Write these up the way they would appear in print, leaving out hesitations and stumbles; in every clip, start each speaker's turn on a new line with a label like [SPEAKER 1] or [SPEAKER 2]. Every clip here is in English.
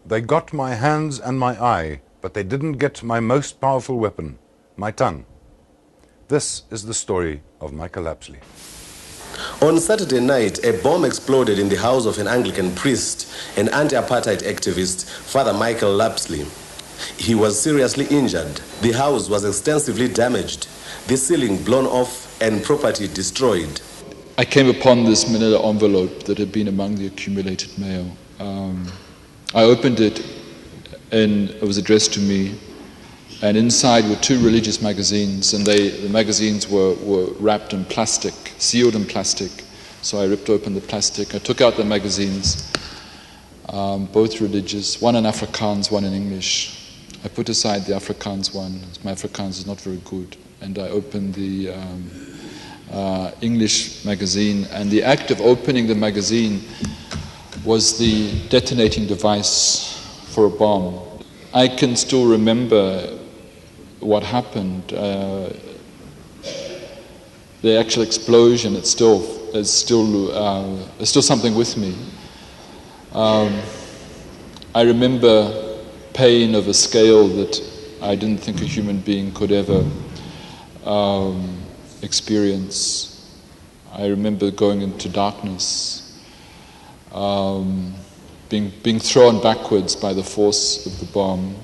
[SPEAKER 1] They got my hands and my eye, but they didn't get my most powerful weapon, my tongue. This is the story of Michael Lapsley.
[SPEAKER 2] On Saturday night, a bomb exploded in the house of an Anglican priest, an anti-apartheid activist, Father Michael Lapsley. He was seriously injured. The house was extensively damaged, the ceiling blown off and property destroyed.
[SPEAKER 3] I came upon this manila envelope that had been among the accumulated mail. I opened it and it was addressed to me, and inside were 2 religious magazines, and the magazines were wrapped in plastic, sealed in plastic. So I ripped open the plastic. I took out the magazines, both religious, one in Afrikaans, one in English. I put aside the Afrikaans one. My Afrikaans is not very good. And I opened the English magazine, and the act of opening the magazine was the detonating device for a bomb. I can still remember what happened. The actual explosion, it's still something with me. I remember pain of a scale that I didn't think a human being could ever experience. I remember going into darkness, being thrown backwards by the force of the bomb.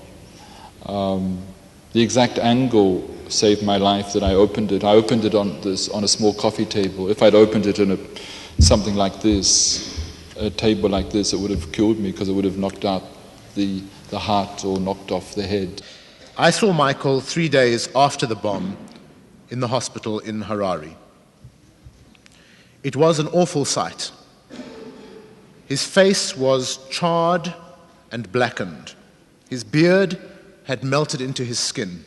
[SPEAKER 3] The exact angle saved my life that I opened it. I opened it on a small coffee table. If I'd opened it in something like this, a table like this, it would have killed me because it would have knocked out the heart or knocked off the head.
[SPEAKER 4] I saw Michael 3 days after the bomb in the hospital in Harare. It was an awful sight. His face was charred and blackened. His beard had melted into his skin.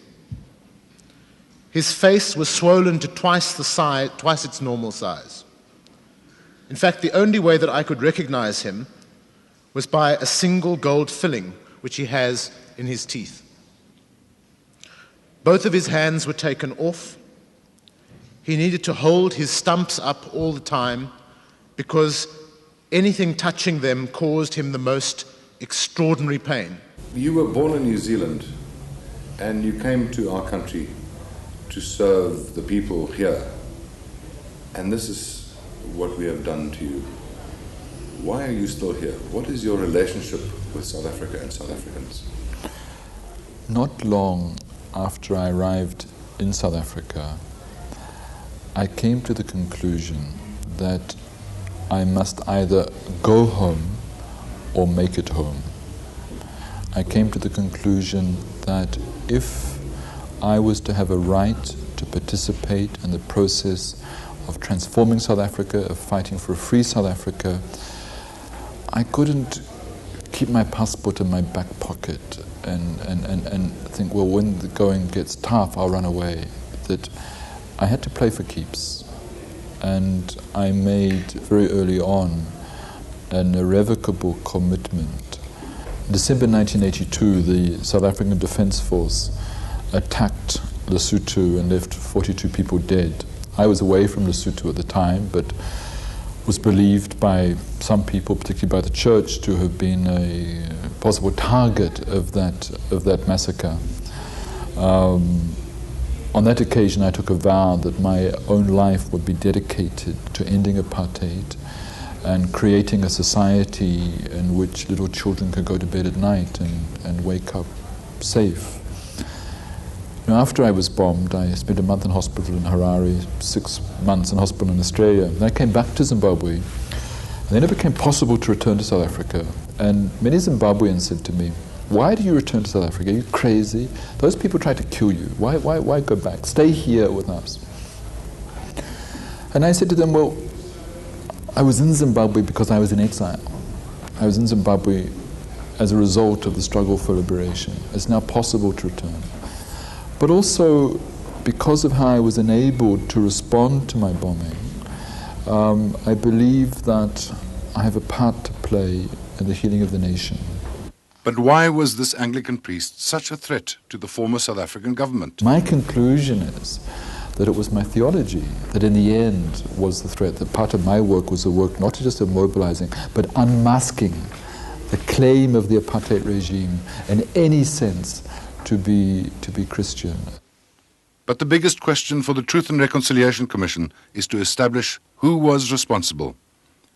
[SPEAKER 4] His face was swollen to twice its normal size. In fact, the only way that I could recognize him was by a single gold filling which he has in his teeth. Both of his hands were taken off. He needed to hold his stumps up all the time because anything touching them caused him the most extraordinary pain.
[SPEAKER 1] You were born in New Zealand and you came to our country to serve the people here. And this is what we have done to you. Why are you still here? What is your relationship with South Africa and South Africans?
[SPEAKER 3] Not long after I arrived in South Africa, I came to the conclusion that I must either go home or make it home. I came to the conclusion that if I was to have a right to participate in the process of transforming South Africa, of fighting for a free South Africa, I couldn't keep my passport in my back pocket and think, well, when the going gets tough, I'll run away. That I had to play for keeps. And I made very early on an irrevocable commitment. In December 1982, the South African Defence Force attacked Lesotho and left 42 people dead. I was away from Lesotho at the time, but was believed by some people, particularly by the church, to have been a possible target of that massacre. On that occasion, I took a vow that my own life would be dedicated to ending apartheid and creating a society in which little children could go to bed at night and wake up safe. After I was bombed, I spent a month in hospital in Harare, 6 months in hospital in Australia. Then I came back to Zimbabwe, and then it became possible to return to South Africa. And many Zimbabweans said to me, "Why do you return to South Africa? Are you crazy? Those people tried to kill you. Why go back? Stay here with us." And I said to them, well, I was in Zimbabwe because I was in exile. I was in Zimbabwe as a result of the struggle for liberation. It's now possible to return. But also because of how I was enabled to respond to my bombing, I believe that I have a part to play in the healing of the nation.
[SPEAKER 1] But why was this Anglican priest such a threat to the former South African government?
[SPEAKER 3] My conclusion is that it was my theology that in the end was the threat, that part of my work was the work not just of mobilizing, but unmasking the claim of the apartheid regime in any sense to be Christian.
[SPEAKER 1] But the biggest question for the Truth and Reconciliation Commission is to establish who was responsible,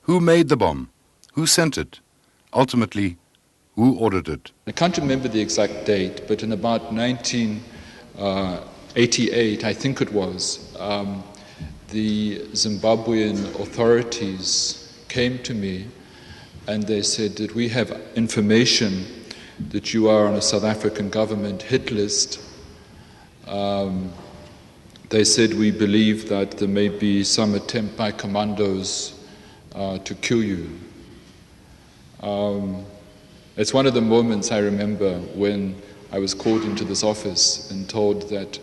[SPEAKER 1] who made the bomb, who sent it, ultimately, who ordered it.
[SPEAKER 3] I can't remember the exact date, but in about 1988, I think it was, the Zimbabwean authorities came to me and they said that we have information that you are on a South African government hit list. They said we believe that there may be some attempt by commandos to kill you. It's one of the moments I remember when I was called into this office and told that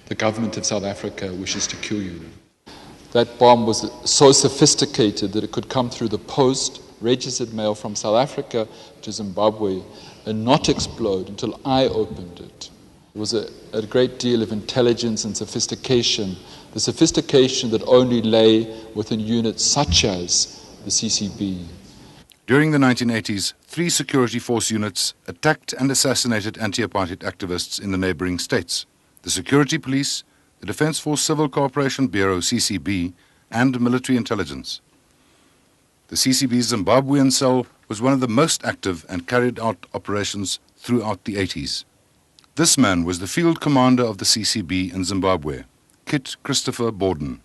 [SPEAKER 3] the government of South Africa wishes to kill you. That bomb was so sophisticated that it could come through the post, registered mail from South Africa to Zimbabwe, and not explode until I opened it. It was a great deal of intelligence and sophistication, the sophistication that only lay within units such as the CCB.
[SPEAKER 1] During the 1980s, 3 security force units attacked and assassinated anti-apartheid activists in the neighboring states: the Security Police, the Defense Force Civil Cooperation Bureau, CCB, and Military Intelligence. The CCB's Zimbabwean cell was one of the most active and carried out operations throughout the 80s. This man was the field commander of the CCB in Zimbabwe, Kit Christopher Borden.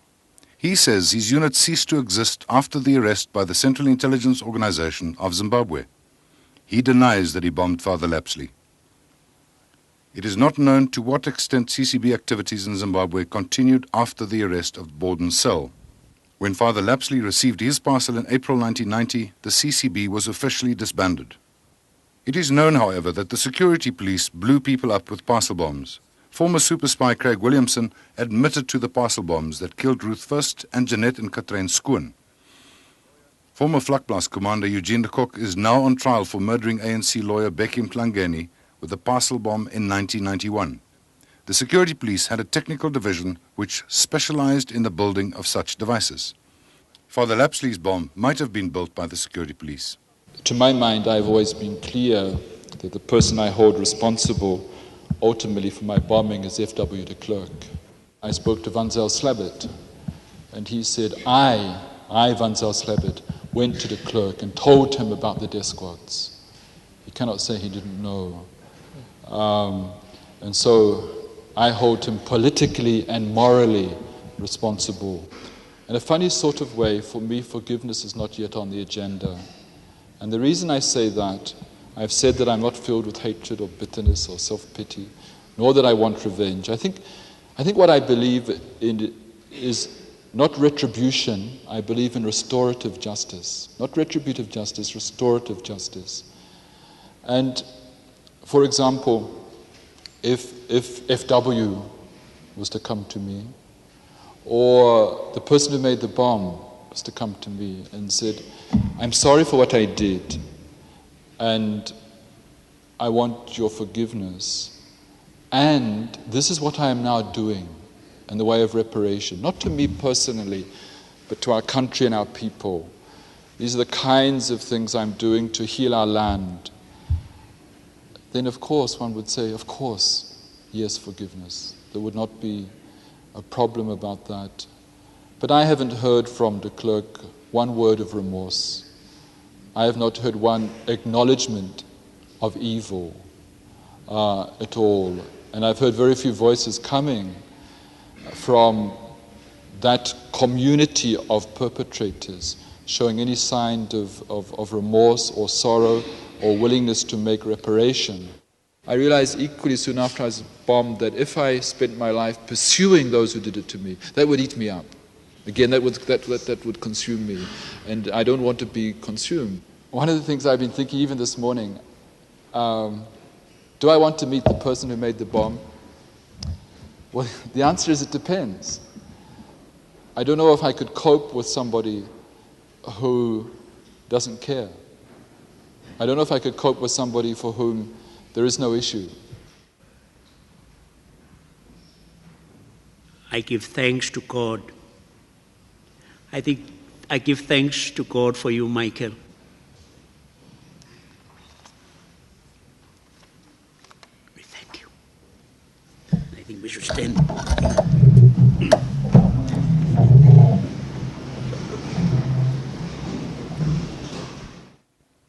[SPEAKER 1] He says his unit ceased to exist after the arrest by the Central Intelligence Organization of Zimbabwe. He denies that he bombed Father Lapsley. It is not known to what extent CCB activities in Zimbabwe continued after the arrest of Borden's cell. When Father Lapsley received his parcel in April 1990, the CCB was officially disbanded. It is known, however, that the security police blew people up with parcel bombs. Former super spy Craig Williamson admitted to the parcel bombs that killed Ruth First and Jeanette and Katrein Skoon. Former Vlakplaas commander Eugene de Kock is now on trial for murdering ANC lawyer Becky Mhlangeni with a parcel bomb in 1991. The security police had a technical division which specialized in the building of such devices. Father Lapsley's bomb might have been built by the security police.
[SPEAKER 3] To my mind, I've always been clear that the person I hold responsible ultimately for my bombing is F.W. de Klerk. I spoke to Van Zyl Slabbert, and he said, I, Van Zyl Slabbert, went to de Klerk and told him about the death squads. He cannot say he didn't know. And so I hold him politically and morally responsible. In a funny sort of way, for me, forgiveness is not yet on the agenda. And the reason I say that, I've said that I'm not filled with hatred or bitterness or self-pity, nor that I want revenge. I think what I believe in is not retribution. I believe in restorative justice. Not retributive justice, restorative justice. And, for example, if FW was to come to me, or the person who made the bomb was to come to me and said, I'm sorry for what I did, and I want your forgiveness, and this is what I am now doing in the way of reparation, not to me personally, but to our country and our people. These are the kinds of things I'm doing to heal our land. Then, of course, one would say, of course, yes, forgiveness. There would not be a problem about that. But I haven't heard from de Klerk one word of remorse. I have not heard one acknowledgement of evil at all. And I've heard very few voices coming from that community of perpetrators showing any sign of remorse or sorrow or willingness to make reparation. I realized equally soon after I was bombed that if I spent my life pursuing those who did it to me, that would eat me up. Again, that would consume me, and I don't want to be consumed. One of the things I've been thinking even this morning, do I want to meet the person who made the bomb? Well, the answer is it depends. I don't know if I could cope with somebody who doesn't care. I don't know if I could cope with somebody for whom there is no issue.
[SPEAKER 5] I give thanks to God. I give thanks to God for you, Michael. Thank you. I think we should stand.